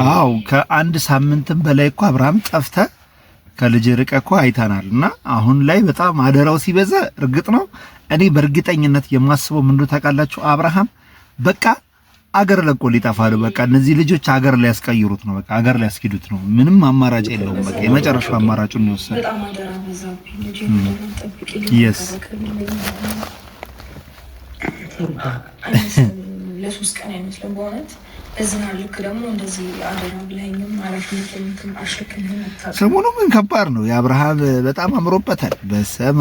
አዎ ከአንድ ሳምንትም በላይ እኮ አብርሃም ጠፍተህ ከልጅ ርቀህ እኮ አይተናል። እና አሁን ላይ በጣም አደራው ሲበዛ እርግጥ ነው እኔ በእርግጠኝነት የማስበው ምንድነው ታውቃላችሁ? አብርሃም በቃ አገር ለቆ ሊጠፋ ነው። በቃ እነዚህ ልጆች አገር ላይ ያስቀይሩት ነው። በቃ አገር ላይ ያስኪዱት ነው። ምንም አማራጭ የለውም። በቃ የመጨረሻው አማራጩን ነው ወሰደ። የስ ለሶስት ቀን አይመስልም በእውነት እዚህ ልክ ደግሞ እንደዚህ አደራ ብለኸኝም አላልኩም። አሽልክልኝ ሰሞኑ ግን ከባድ ነው። የአብርሃም በጣም አምሮበታል። በሰማ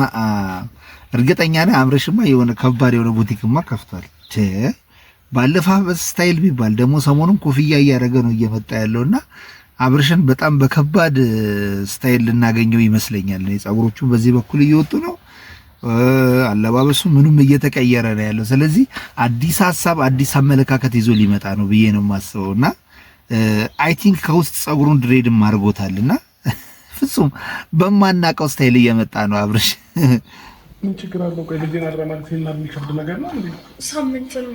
እርግጠኛ ነኝ አምረሽማ የሆነ ከባድ የሆነ ቡቲክማ ከፍቷል። ባለፈ ስታይል ቢባል ደግሞ ሰሞኑን ኮፍያ እያደረገ ነው እየመጣ ያለውና አብርሽን በጣም በከባድ ስታይል ልናገኘው ይመስለኛል። ፀጉሮቹ በዚህ በኩል እየወጡ ነው። አለባበሱ ምንም እየተቀየረ ነው ያለው። ስለዚህ አዲስ ሐሳብ አዲስ አመለካከት ይዞ ሊመጣ ነው ብዬ ነው የማስበውና አይ ቲንክ ከውስጥ ፀጉሩን ድሬድም አድርጎታልና ፍጹም በማናቀው ስታይል እየመጣ ነው አብርሽ። ምን ችግር አለው? ቆይ ልጅን አድራ ማለት የሚከብድ ነገር ነው እንዴ? ሳምንትም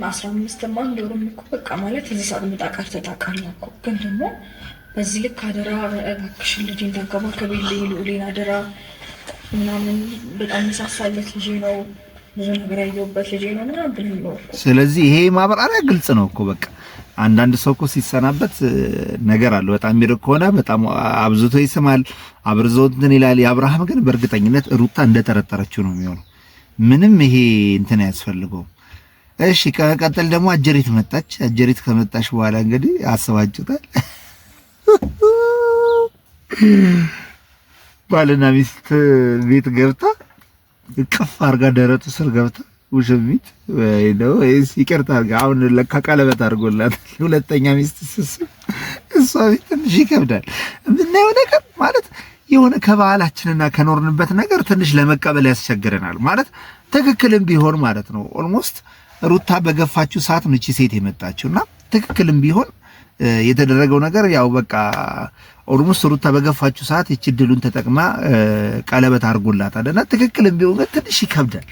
15ም አንድ ወርም እኮ በቃ ማለት እዚህ ሳምንት አቃር ተጣቃለ እኮ። ግን ደግሞ በዚህ ልክ አደራ እባክሽ ልጅ እንዳንከባከብልኝ ልዑሌን አደራ ምናምን በጣም መሳሳለት ልጅ ነው፣ ብዙ ነገር ያየሁበት ልጅ ነው ምናምን ብሎ ነው። ስለዚህ ይሄ ማብራሪያ ግልጽ ነው እኮ በቃ አንዳንድ ሰው እኮ ሲሰናበት ነገር አለ። በጣም የሚርቅ ከሆነ በጣም አብዝቶ ይስማል፣ አብርዞት እንትን ይላል። የአብርሃም ግን በእርግጠኝነት ሩታ እንደጠረጠረችው ነው የሚሆነው። ምንም ይሄ እንትን አያስፈልገውም። እሺ ከቀጠል ደግሞ አጀሪት መጣች። አጀሪት ከመጣች በኋላ እንግዲህ አስባችሁታል። ባልና ሚስት ቤት ገብታ እቅፍ አድርጋ ደረቱ ስር ገብታ ውሽሚት ወይ ነው ይቅርታ አድርጋ አሁን ለካ ቀለበት አድርጎላት ሁለተኛ ሚስት ስስም እሷ ቤት ትንሽ ይከብዳል። የምናየው ነገር ማለት የሆነ ከባህላችንና ከኖርንበት ነገር ትንሽ ለመቀበል ያስቸግረናል። ማለት ትክክልም ቢሆን ማለት ነው ኦልሞስት ሩታ በገፋችሁ ሰዓት ነው እቺ ሴት የመጣችውና ትክክልም ቢሆን የተደረገው ነገር ያው በቃ ኦልሞስት ሩታ በገፋችሁ ሰዓት እቺ ድሉን ተጠቅማ ቀለበት አድርጎላታልና ትክክልም ቢሆን ትንሽ ይከብዳል።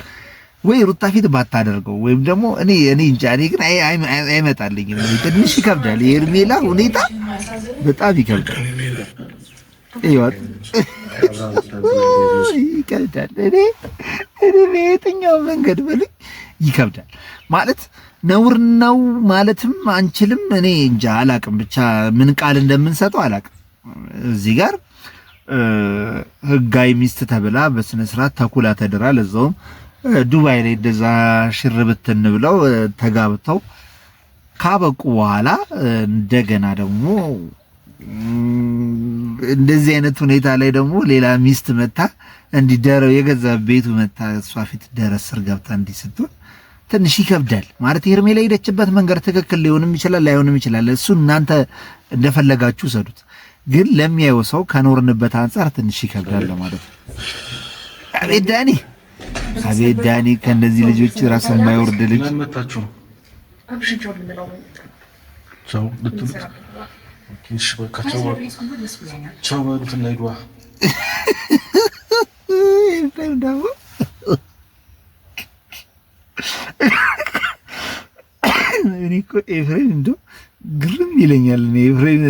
ወይ ሩታ ፊት ባታደርገው ወይም ደግሞ እኔ እንጃ እኔ ግን አይመጣልኝም። ትንሽ ይከብዳል። የሄርሜላ ሁኔታ በጣም ይከብዳል። ይወጥ ይከብዳል። እኔ በየትኛው መንገድ በልኝ ይከብዳል ማለት ነውር ነው ማለትም አንችልም። እኔ እንጃ አላቅም፣ ብቻ ምን ቃል እንደምንሰጠው አላቅም። እዚህ ጋር ህጋዊ ሚስት ተብላ በስነ ስርዓት ተኩላ ተድራ ለዛውም ዱባይ ላይ እንደዛ ሽርብትን ብለው ተጋብተው ካበቁ በኋላ እንደገና ደግሞ እንደዚህ አይነት ሁኔታ ላይ ደግሞ ሌላ ሚስት መታ እንዲደረው የገዛ ቤቱ መታ እሷ ፊት ደረስ ስር ገብታ እንዲስትል ትንሽ ይከብዳል። ማለት ሄርሜላ ሄደችበት መንገድ ትክክል ሊሆንም ይችላል ላይሆንም ይችላል። እሱ እናንተ እንደፈለጋችሁ ሰዱት። ግን ለሚያየው ሰው ከኖርንበት አንፃር ትንሽ ይከብዳል ማለት ነው። አቤት ዳኒ ከእነዚህ ልጆች ራስ የማይወርድ ልጅ መጣችሁ ነው። ቻው ልትሉት እሺ በቃ ቻው በሉት እና ይግባ። እኔ እኮ ኤፍሬም እንደው ግርም ይለኛል። ኤፍሬም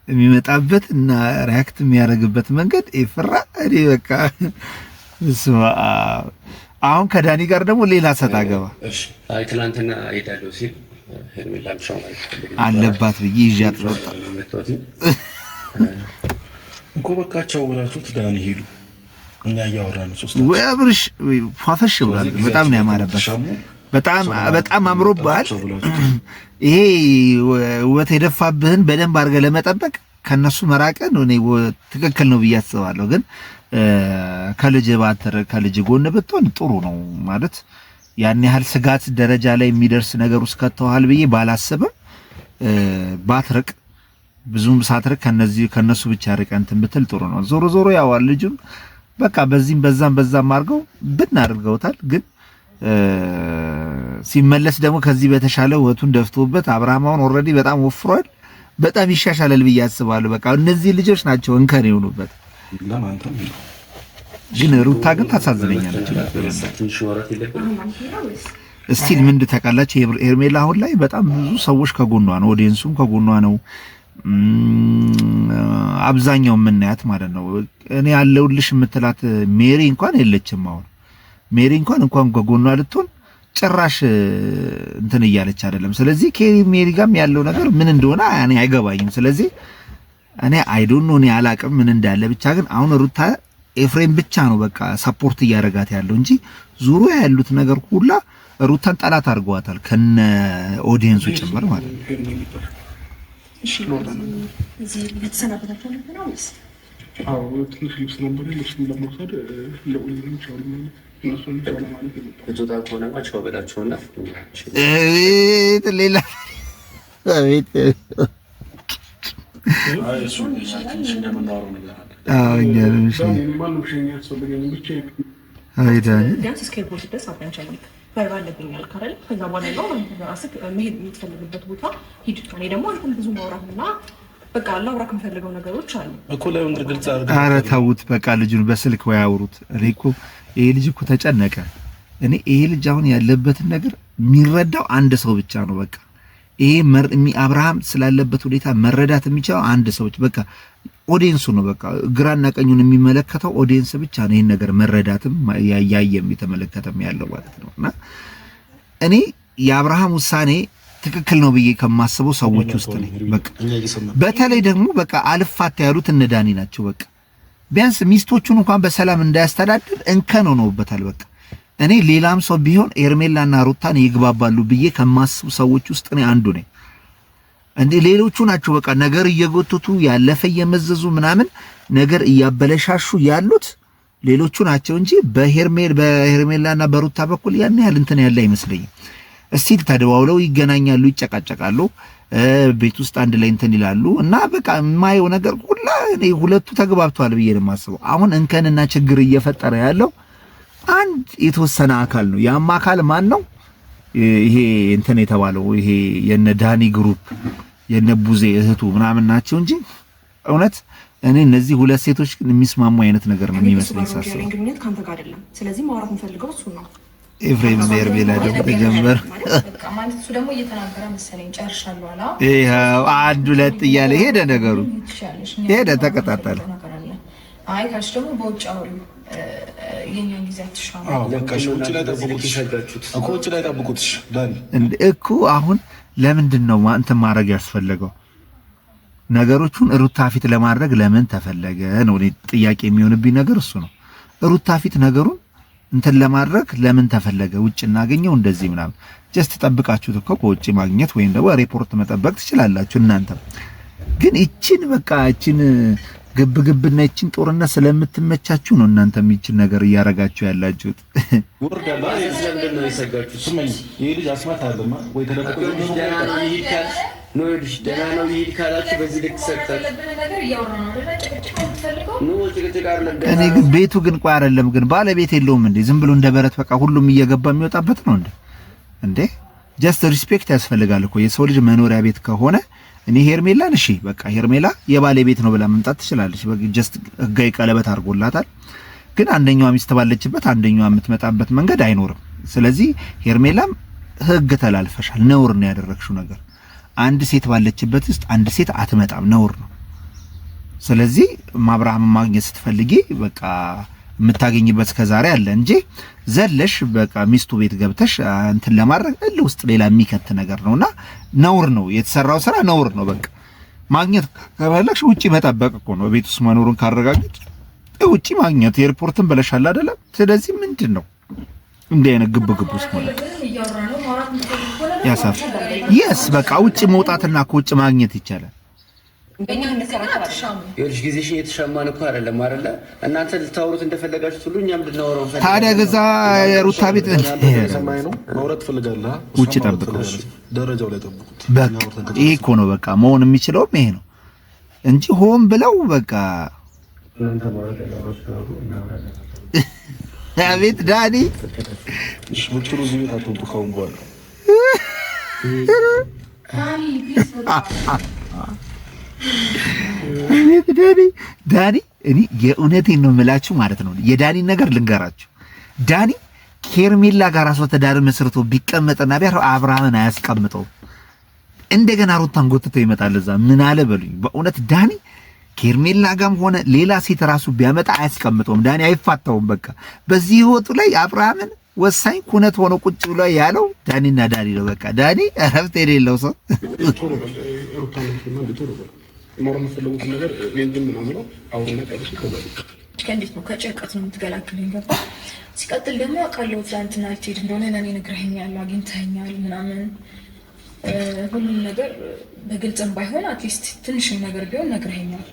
የሚመጣበት እና ሪያክት የሚያደርግበት መንገድ ኤፍራ እኔ በቃ ስማ። አሁን ከዳኒ ጋር ደግሞ ሌላ ሰጣ ገባ። እሺ አይ ትላንትና እሄዳለሁ ሲል ሄርሜላም ሻው አለባት ብዬ ይዣት ወጣ እኮ በቃቸው ብላችሁት ዳኒ ሄዱ። እኛ እያወራን ሶስት ወይ አብርሽ ፋፈሽ ብሏል። በጣም ነው ያማረበት። በጣም አምሮብሃል። ይሄ ውበት የደፋብህን በደንብ አድርገህ ለመጠበቅ ከነሱ መራቀን እኔ ትክክል ነው ብዬ አስባለሁ። ግን ከልጅ ጎን ብትሆን ጥሩ ነው ማለት ያን ያህል ስጋት ደረጃ ላይ የሚደርስ ነገር ውስጥ ከተዋል ብዬ ባላስብም ባትርቅ ብዙም ሳትርቅ ከነሱ ብቻ ርቀህ እንትን ብትል ጥሩ ነው። ዞሮ ዞሮ ያው ልጁን በቃ በዚህም በዛም አድርገው ብናደርገውታል። ግን ሲመለስ ደግሞ ከዚህ በተሻለ ወቱን ደፍቶበት አብርሃማውን ኦልሬዲ በጣም ወፍሯል። በጣም ይሻሻላል ብዬ አስባለሁ። በቃ እነዚህ ልጆች ናቸው እንከን የሆኑበት። ግን ሩታ ግን ታሳዝነኛለች። ትንሽ ወራት የለብንም እስቲል ምን እንደተቃላችሁ ሄርሜላ አሁን ላይ በጣም ብዙ ሰዎች ከጎኗ ነው፣ ኦዲየንሱም ከጎኗ ነው። አብዛኛው የምናያት ማለት ነው። እኔ ያለውልሽ የምትላት ሜሪ እንኳን የለችም። አሁን ሜሪ እንኳን ከጎኗ ልትሆን ጭራሽ እንትን እያለች አይደለም። ስለዚህ ሜሪ ጋርም ያለው ነገር ምን እንደሆነ እኔ አይገባኝም። ስለዚህ እኔ አይ ዶንት ኖ እኔ አላቅም ምን እንዳለ። ብቻ ግን አሁን ሩታ ኤፍሬም ብቻ ነው በቃ ሰፖርት እያደረጋት ያለው እንጂ ዙሪያ ያሉት ነገር ሁላ ሩታን ጠላት አድርገዋታል ከነ ኦዲየንሱ ጭምር ማለት ነው። እሺ እዚህ በተሰናበታችሁ ነው ወይስ? አዎ ትንሽ ልብስ ነበር ልብሱን ለመውሰድ ለኡሊም ቻው ማለት ነው። እጆታ ከሆነ ማቻው በላቸውና ሌላ አቤት እሱ ትንሽ እንደምናወራው ነገር አለ። አዎ እኛ ነሽ ማንም ሸኛ ያስፈልገኝ ብቻ አይዳን ቢያንስ እስከ ቦርድ ድረስ አብረን ባይባለብኛል ካረል ከዛ በኋላ ነው ራስህ መሄድ የምትፈልግበት ቦታ ሂድ። እኔ ደግሞ አንተም ብዙ ማውራትና በቃ ላውራክ የምፈልገው ነገሮች አሉ እኮ ላይ ወንድ ግልጽ አድርገህ ኧረ ተውት በቃ ልጁን በስልክ ወይ አውሩት። እኔ እኮ ይሄ ልጅ እኮ ተጨነቀ። እኔ ይሄ ልጅ አሁን ያለበትን ነገር የሚረዳው አንድ ሰው ብቻ ነው። በቃ ይሄ አብርሃም ስላለበት ሁኔታ መረዳት የሚችለው አንድ ሰው በቃ ኦዲየንሱ ነው። በቃ ግራና ቀኙን የሚመለከተው ኦዲየንስ ብቻ ነው። ይሄን ነገር መረዳትም ያያየም የተመለከተም ያለው ማለት ነውና እኔ የአብርሃም ውሳኔ ትክክል ነው ብዬ ከማስበው ሰዎች ውስጥ ነኝ። በቃ በተለይ ደግሞ በቃ አልፋታ ያሉት እነ ዳኒ ናቸው። በቃ ቢያንስ ሚስቶቹን እንኳን በሰላም እንዳያስተዳድር እንከን ሆነውበታል። በቃ እኔ ሌላም ሰው ቢሆን ኤርሜላና ሩታን ይግባባሉ ብዬ ከማስቡ ሰዎች ውስጥ እኔ አንዱ ነኝ። እንዴ ሌሎቹ ናቸው በቃ ነገር እየጎተቱ ያለፈ እየመዘዙ ምናምን ነገር እያበለሻሹ ያሉት ሌሎቹ ናቸው እንጂ በሄርሜላና በሩታ በኩል ያን ያህል እንትን ያለ አይመስለኝም። እስቲ ተደዋውለው ይገናኛሉ፣ ይጨቃጨቃሉ፣ ቤት ውስጥ አንድ ላይ እንትን ይላሉ እና በቃ የማየው ነገር ሁላ እኔ ሁለቱ ተግባብተዋል ብዬ ነው የማስበው። አሁን እንከንና ችግር እየፈጠረ ያለው አንድ የተወሰነ አካል ነው። ያም አካል ማን ነው? ይሄ እንትን የተባለው ይሄ የነ ዳኒ ግሩፕ የነ ቡዜ እህቱ ምናምን ናቸው እንጂ እውነት እኔ እነዚህ ሁለት ሴቶች የሚስማሙ አይነት ነገር ነው የሚመስለኝ ሳስበው። ግንኙነት ካንተ ጋር አይደለም። ስለዚህ ማውራት የምፈልገው እሱ ነው። ኤፍሬም ሜርቤላ ደግሞ ተጀመረ በቃ ማለት እሱ ደግሞ እየተናገረ መሰለኝ ጨርሻለሁ አላ ይሄው አንድ ሁለት እያለ ሄደ ነገሩ ሄደ ተቀጣጣለ። አይ ካሽ ደግሞ በውጭ አውሪ የኛን ጊዜ አትሻማ። አዎ በቃ ውጭ ላይ ጠብቁት ዳኒ እኮ አሁን ለምንድን ነው እንትን ማድረግ ያስፈለገው? ነገሮቹን ሩታ ፊት ለማድረግ ለምን ተፈለገ ነው ጥያቄ የሚሆንብኝ ነገር እሱ ነው። ሩታ ፊት ነገሩን እንትን ለማድረግ ለምን ተፈለገ? ውጭ እናገኘው እንደዚህ ምናምን ጀስት ጠብቃችሁት እኮ በውጭ ማግኘት ወይም ደግሞ ሪፖርት መጠበቅ ትችላላችሁ እናንተ። ግን እቺን በቃ እቺን ግብግብና እቺን ጦርነት ስለምትመቻችሁ ነው እናንተ የሚችል ነገር እያረጋችሁ ያላችሁት። ወርዳላ የዘንደን ነው የሰጋችሁ ስመኝ ይሄ ልጅ አስማት አለማ ወይ ተደብቆ ነው ልጅ ደህና ነው ይሄድ ካላችሁ በዚህ ልክ ሰጣችሁ እኔ ግን ቤቱ ግን ቆይ አይደለም ግን ባለቤት የለውም እንዴ? ዝም ብሎ እንደ በረት በቃ ሁሉም እየገባ የሚወጣበት ነው እንዴ? ጀስት ሪስፔክት ያስፈልጋል እኮ የሰው ልጅ መኖሪያ ቤት ከሆነ እኔ ሄርሜላን እሺ በቃ ሄርሜላ የባለቤት ነው ብላ መምጣት ትችላለች። በቃ ጀስት ህጋዊ ቀለበት አድርጎላታል። ግን አንደኛዋ ሚስት ባለችበት አንደኛዋ የምትመጣበት መንገድ አይኖርም። ስለዚህ ሄርሜላም ህግ ተላልፈሻል፣ ነውር ነው ያደረግሽው ነገር። አንድ ሴት ባለችበት ውስጥ አንድ ሴት አትመጣም፣ ነውር ነው። ስለዚህ አብርሃም ማግኘት ስትፈልጊ በቃ የምታገኝበት ከዛሬ አለ እንጂ ዘለሽ በቃ ሚስቱ ቤት ገብተሽ እንትን ለማድረግ ውስጥ ሌላ የሚከት ነገር ነውና ነውር ነው የተሰራው ስራ ነውር ነው። በቃ ማግኘት ከፈለግሽ ውጪ መጠበቅ እኮ ነው። ቤት ውስጥ መኖሩን ካረጋግጥ ውጪ ማግኘት ኤርፖርትን ብለሻል አይደለም? ስለዚህ ምንድነው እንዴ አይነት ግብግብ ውስጥ ማለት ያሳፍ የስ በቃ ውጪ መውጣትና ከውጪ ማግኘት ይቻላል። ይኸውልሽ ጊዜሽን የተሻማን እኮ አይደለም አይደለ? እናንተ ልታወሩት እንደፈለጋችሁት ሁሉ እኛም እንድናወራው ፈልገን ታዲያ ገዛ የሩታ ቤት ሰማይ ነው ማውራት ፈልጋለህ። ውጪ ጠብቁት፣ ደረጃው ላይ ጠብቁት። በቃ ይሄ እኮ ነው በቃ መሆን የሚችለው ይሄ ነው እንጂ ሆን ብለው በቃ አቤት ዳኒ እሺ ምትሩ እዚህ ቤት አትወጡ ካሁን በኋላ ዳኒ እኔ የእውነቴን ነው የምላችሁ ማለት ነው። የዳኒን ነገር ልንገራችሁ። ዳኒ ከሄርሜላ ጋር ራሱ ትዳር መስርቶ ቢቀመጥና ቢያር አብርሃምን አያስቀምጠው። እንደገና ሩታን ጎትቶ ይመጣል እዛ። ምን አለ በሉኝ። በእውነት ዳኒ ከሄርሜላ ጋርም ሆነ ሌላ ሴት ራሱ ቢያመጣ አያስቀምጠውም። ዳኒ አይፋታውም። በቃ በዚህ ህይወቱ ላይ አብርሃምን ወሳኝ ኩነት ሆኖ ቁጭ ብሎ ያለው ዳኒና ዳኒ ነው። በቃ ዳኒ እረፍት የሌለው ሰው እንዴት ነው ከጭንቀት ነው የምትገላግለኝ? ገባ። ሲቀጥል ደግሞ አውቃለሁ ትናንትና ልትሄድ እንደሆነ ለእኔ ነግረኸኛል፣ አግኝተኸኛል ምናምን ሁሉም ነገር በግልጽም ባይሆን አትሊስት ትንሽም ነገር ቢሆን ነግረኸኛል።